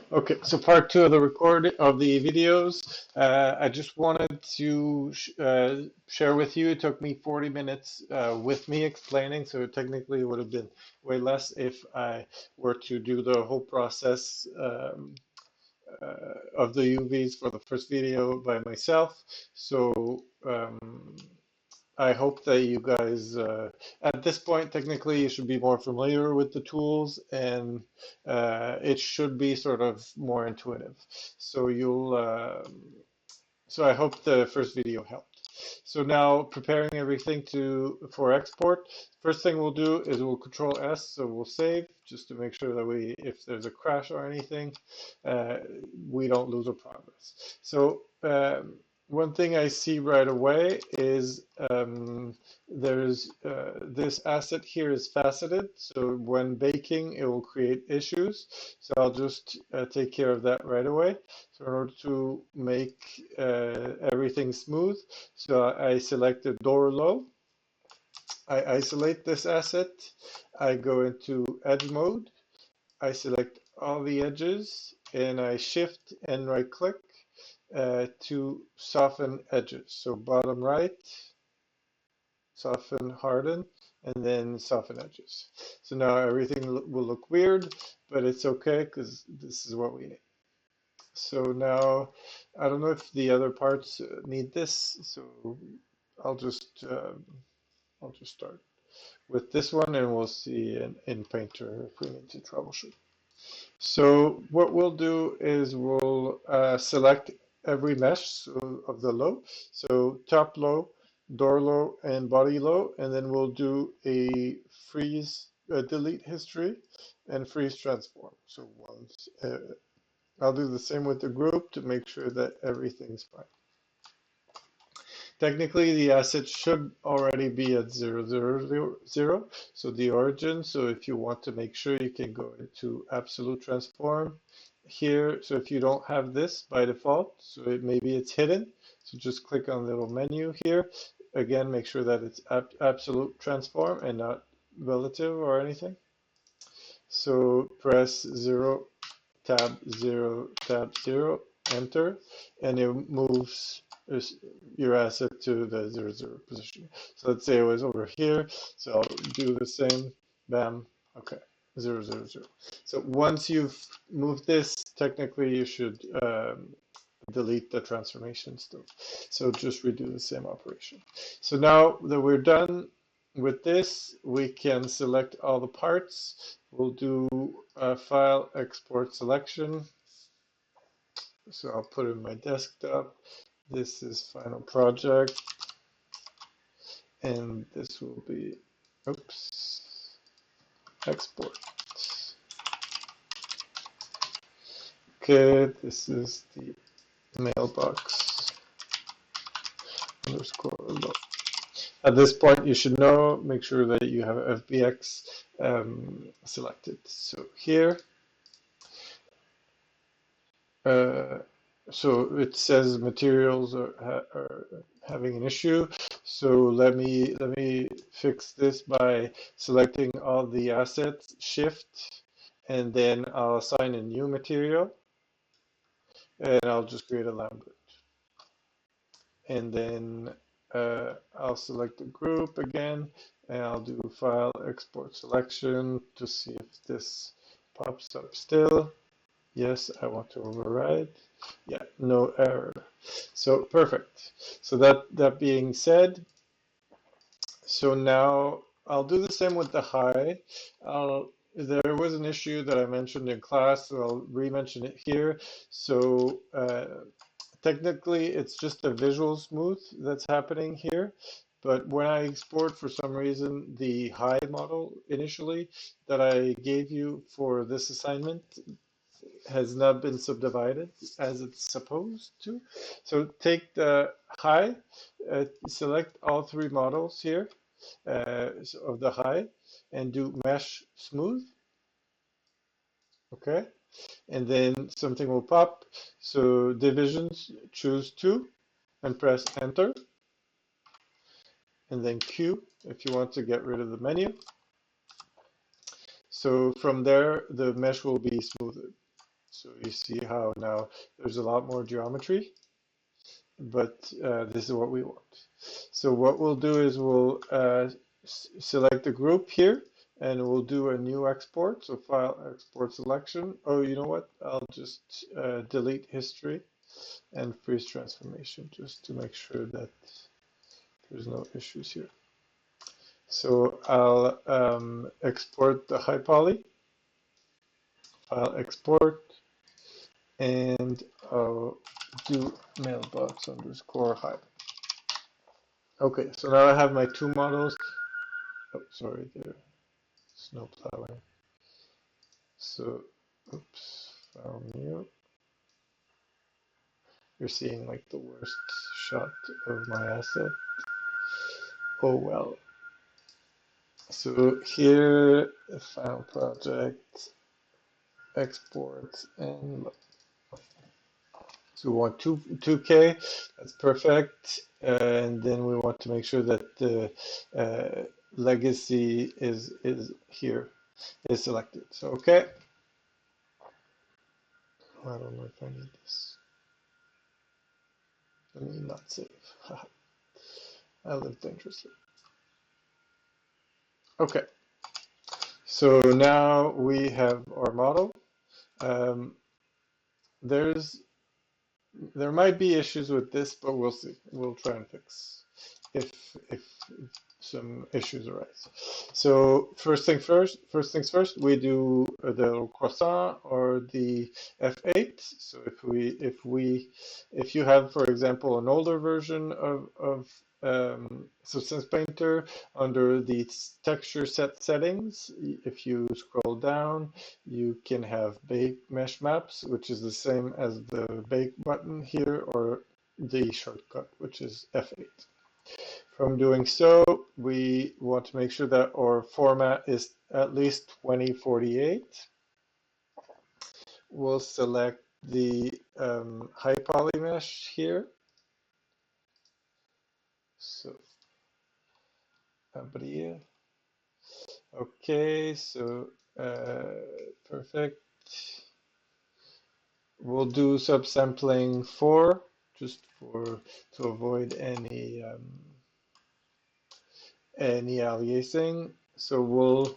Okay, so part two of the recording of the videos. I just wanted to share with you. It took me 40 minutes with me explaining, so technically it would have been way less if I were to do the whole process of the UVs for the first video by myself. So I hope that you guys, at this point, technically, you should be more familiar with the tools, and it should be sort of more intuitive. So so I hope the first video helped. So now preparing everything for export. First thing we'll do is we'll Control S, so we'll save just to make sure that if there's a crash or anything, uh, we don't lose our progress. So one thing I see right away is there's this asset here is faceted, so when baking it will create issues. So I'll just take care of that right away. So in order to make everything smooth, so I select the door low. I isolate this asset. I go into edge mode. I select all the edges and I shift and right click to soften edges. So bottom right, soften, harden, and then soften edges. So now everything will look weird, but it's okay because this is what we need. So now, I don't know if the other parts need this, so I'll just uh, I'll just start with this one, and we'll see in Painter if we need to troubleshoot. So what we'll do is we'll select every mesh of the low. So top low, door low, and body low, and then we'll do a freeze, delete history, and freeze transform. So once I'll do the same with the group to make sure that everything's fine. Technically, the asset should already be at 0, so the origin. So if you want to make sure, you can go into absolute transform here. So if you don't have this by default, so maybe it's hidden. So just click on the little menu here. Again, make sure that it's absolute transform and not relative or anything. So press 0, tab 0, tab 0, enter, and it moves your asset to the 0, 0 position. So let's say it was over here, so I'll do the same, bam, okay, 0, 0, 0. So once you've moved this, technically you should delete the transformation still. So just redo the same operation. So now that we're done with this, we can select all the parts. We'll do file export selection. So I'll put it in my desktop. This is final project, and this will be, oops, export. Okay, this is the mailbox underscore low. At this point, you should know, make sure that you have FBX selected. So here, uh, so it says materials are having an issue. So let me fix this by selecting all the assets, shift, and then I'll assign a new material, and I'll just create a Lambert. And then I'll select the group again, and I'll do file export selection to see if this pops up still. Yes, I want to override. Yeah, no error. So perfect. So that being said, so now I'll do the same with the high. There was an issue that I mentioned in class, so I'll re-mention it here. So technically, it's just a visual smooth that's happening here. But when I export, for some reason, the high model initially that I gave you for this assignment has not been subdivided as it's supposed to. So take the high, select all three models here of the high, and do mesh smooth. Okay, and then something will pop. So divisions, choose two and press enter, and then Q if you want to get rid of the menu. So from there, the mesh will be smoothed. So you see how now there's a lot more geometry, but this is what we want. So what we'll do is we'll select the group here, and we'll do a new export. So file, export selection. Oh, you know what? I'll just delete history and freeze transformation just to make sure that there's no issues here. So I'll export the high poly, file export, and I'll do mailbox underscore high. Okay, so now I have my two models. Oh, sorry, there, snow plowing. So, oops, file new. You're seeing like the worst shot of my asset. Oh well. So here, file project, export, and so we want 2K, that's perfect. And then we want to make sure that the legacy is here, is selected. So, okay. I don't know if I need this. Let me not save. I live dangerously. Okay. So now we have our model. Um, there's there might be issues with this, but we'll see. We'll try and fix if if some issues arise. So first things first, we do the croissant or the F8. So if you have, for example, an older version of Substance Painter under the texture set settings, if you scroll down, you can have bake mesh maps, which is the same as the bake button here, or the shortcut, which is F8. From doing so, we want to make sure that our format is at least 2048. We'll select the high poly mesh here. So, abrir. Okay, so perfect. We'll do subsampling 4, just to avoid any aliasing. So we'll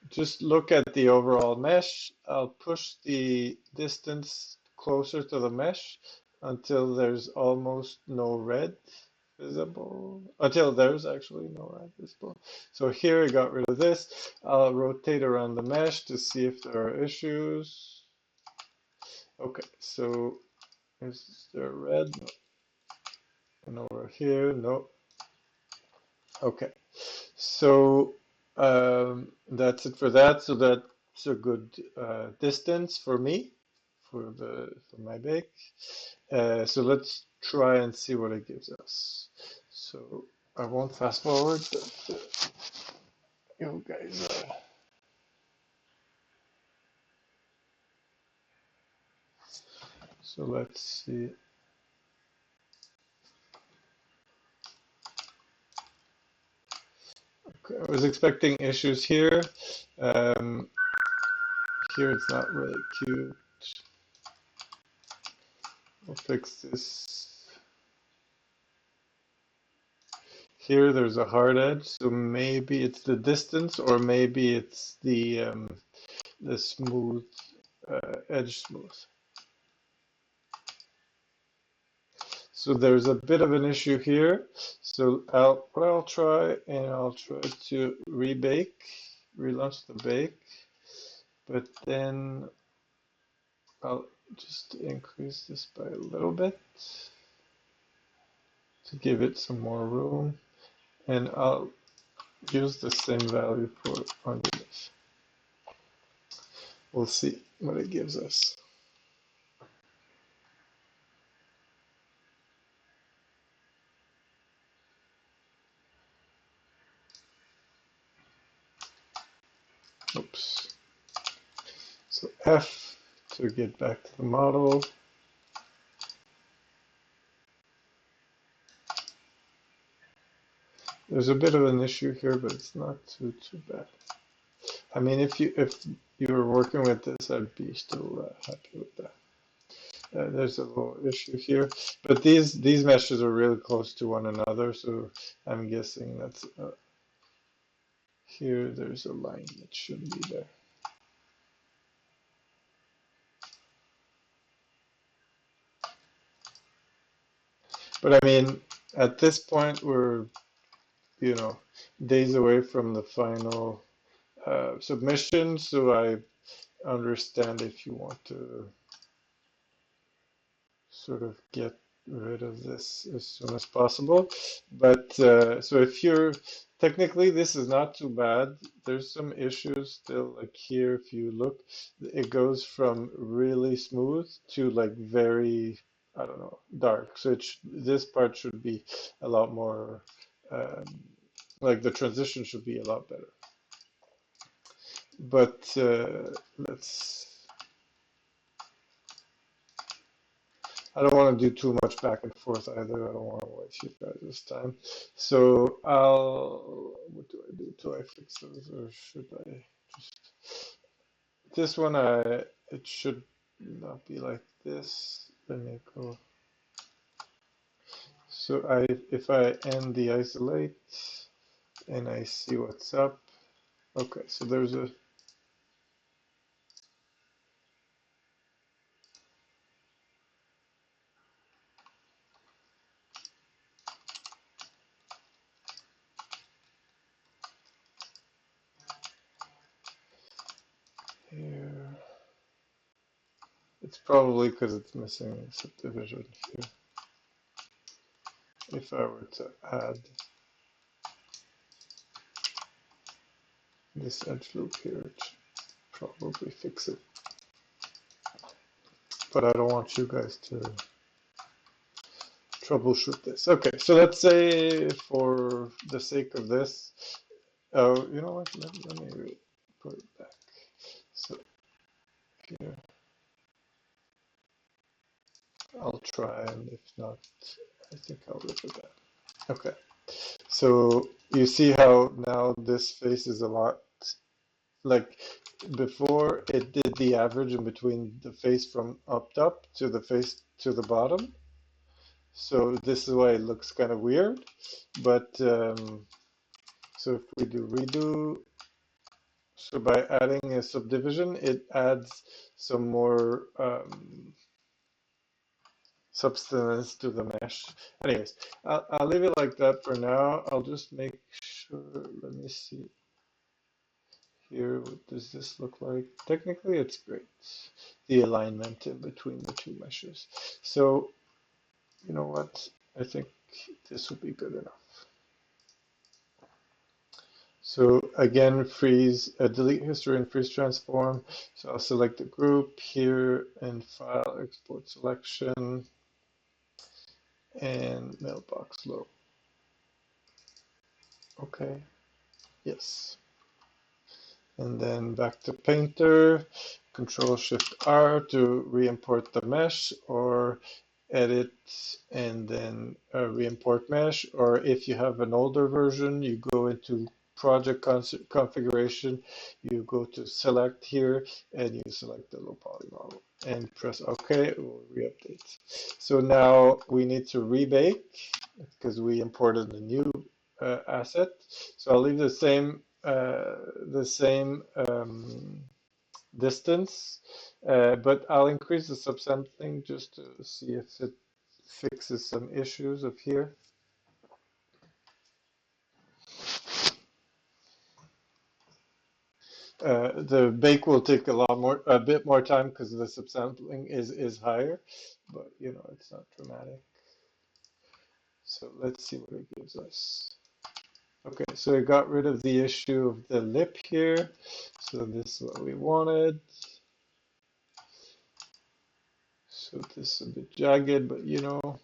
just look at the overall mesh. I'll push the distance closer to the mesh until there's almost no red visible, until there's actually no red visible. So here I got rid of this. I'll rotate around the mesh to see if there are issues. Okay, so is there red? No. And over here, no. Okay. So that's it for that. So that's a good distance for me for my bake. So let's try and see what it gives us. So I won't fast forward, but you guys. So let's see. Okay, I was expecting issues here. Um, Here it's not really cute. We'll fix this. Here there's a hard edge, so maybe it's the distance, or maybe it's the smooth edge smooth. So there's a bit of an issue here. So what I'll try, and I'll try to rebake, relaunch the bake, but then I'll just increase this by a little bit to give it some more room, and I'll use the same value for underneath. We'll see what it gives us. Oops. So F to get back to the model. There's a bit of an issue here, but it's not too bad. I mean, if you were working with this, I'd be still happy with that. There's a little issue here, but these meshes are really close to one another, so I'm guessing that's here. There's a line that should be there. But I mean, at this point, we're, you know, days away from the final submission, so I understand if you want to sort of get rid of this as soon as possible. But so if you're technically, this is not too bad. There's some issues still, like here, if you look, it goes from really smooth to like very, I don't know, dark. So this part should be a lot more, um, like the transition should be a lot better. But let's I don't want to do too much back and forth either. I don't want to waste you guys' time. So what do I do? Do I fix those or should I just, this one, it should not be like this. Let me go. So if I end the isolate and I see what's up. Okay, so there's a, here. It's probably because it's missing subdivision here. If I were to add this edge loop here, it should probably fix it. But I don't want you guys to troubleshoot this. Okay, so let's say for the sake of this, oh, you know what? Let me put it back. So here, I'll try, and if not, I think I'll leave it back. Okay, so you see how now this face is a lot like before it did the average in between the face from up to the face to the bottom. So this is why it looks kind of weird, but so if we do redo, so by adding a subdivision, it adds some more substance to the mesh. Anyways, I'll leave it like that for now. I'll just make sure, let me see here, what does this look like? Technically, it's great, the alignment in between the two meshes. So, you know what? I think this will be good enough. So again, freeze, delete history and freeze transform. So I'll select the group here and file, export selection, and mailbox low. Okay, yes. And then back to Painter, Control Shift R to re-import the mesh, or edit and then re-import mesh. Or if you have an older version, you go into project configuration, you go to select here and you select the low poly model and press OK, it will re-update. So now we need to rebake because we imported a new asset. So I'll leave the same distance, but I'll increase the subsampling just to see if it fixes some issues of here. The bake will take a bit more time because the subsampling is higher, but you know it's not dramatic. So let's see what it gives us. Okay, so it got rid of the issue of the lip here. So this is what we wanted. So this is a bit jagged, but you know,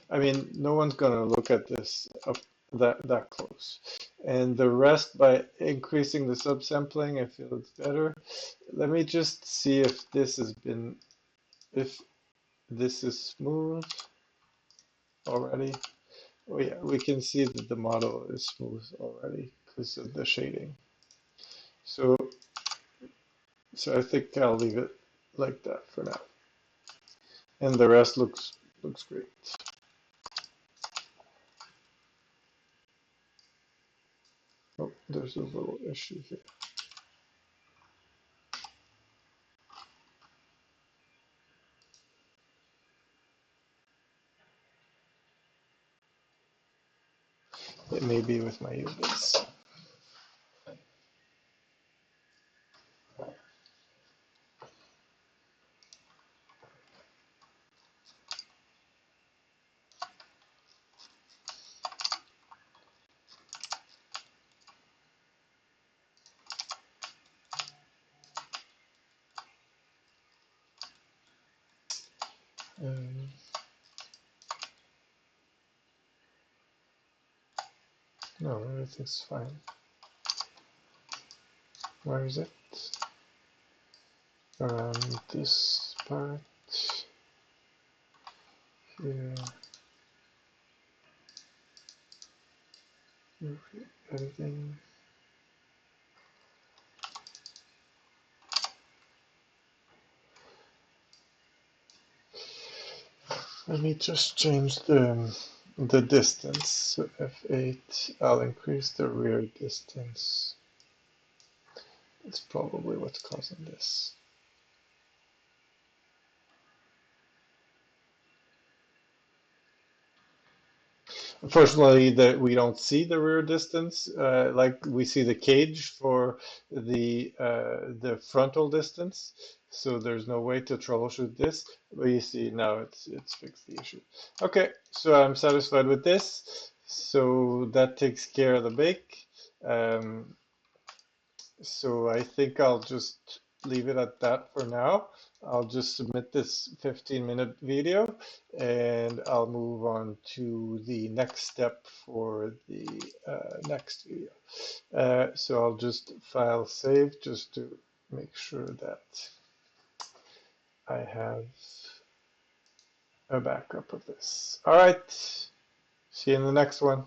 I mean, no one's gonna look at this up that close. And the rest, by increasing the subsampling, I feel it's better. Let me just see if this has been, if this is smooth already. Oh yeah, we can see that the model is smooth already because of the shading. So, so I think I'll leave it like that for now. And the rest looks great. Oh, there's a little issue here. It may be with my earbuds. Um, no, everything's fine. Where is it? Around this part here. Editing. Let me just change the distance. So F8, I'll increase the rear distance. That's probably what's causing this. Unfortunately, that we don't see the rear distance, like we see the cage for the frontal distance. So there's no way to troubleshoot this. But you see now it's fixed the issue. Okay, so I'm satisfied with this. So that takes care of the bake. Um, so I think I'll just leave it at that for now. I'll just submit this 15-minute video and I'll move on to the next step for the next video. So I'll just file save just to make sure that I have a backup of this. All right, see you in the next one.